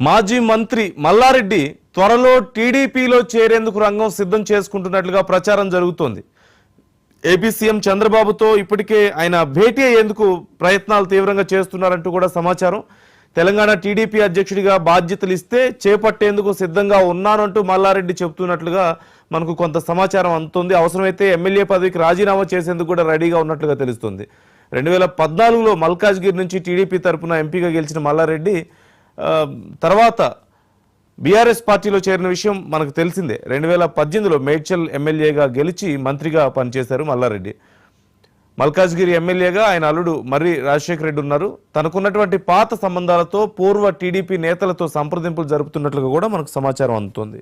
మాజీ మంత్రి మల్లారెడ్డి త్వరలో టీడీపీలో చేరేందుకు రంగం సిద్ధం చేసుకుంటున్నట్లుగా ప్రచారం జరుగుతోంది. ఏపీ సీఎం చంద్రబాబుతో ఇప్పటికే ఆయన భేటీ అయ్యేందుకు ప్రయత్నాలు తీవ్రంగా చేస్తున్నారంటూ కూడా సమాచారం. తెలంగాణ టీడీపీ అధ్యక్షుడిగా బాధ్యతలు ఇస్తే చేపట్టేందుకు సిద్ధంగా ఉన్నానంటూ మల్లారెడ్డి చెబుతున్నట్లుగా మనకు కొంత సమాచారం అందుతుంది. అవసరమైతే ఎమ్మెల్యే పదవికి రాజీనామా చేసేందుకు కూడా రెడీగా ఉన్నట్లుగా తెలుస్తుంది. 2014లో మల్కాజ్గిరి నుంచి టీడీపీ తరఫున ఎంపీగా గెలిచిన మల్లారెడ్డి తర్వాత బీఆర్ఎస్ పార్టీలో చేరిన విషయం మనకు తెలిసిందే. 2018లో మేడ్చల్ ఎమ్మెల్యేగా గెలిచి మంత్రిగా పనిచేశారు మల్లారెడ్డి. మల్కాజ్గిరి ఎమ్మెల్యేగా ఆయన అల్లుడు మర్రి రాజశేఖర రెడ్డి ఉన్నారు. తనకున్నటువంటి పాత సంబంధాలతో పూర్వ టీడీపీ నేతలతో సంప్రదింపులు జరుపుతున్నట్లుగా కూడా మనకు సమాచారం అందుతోంది.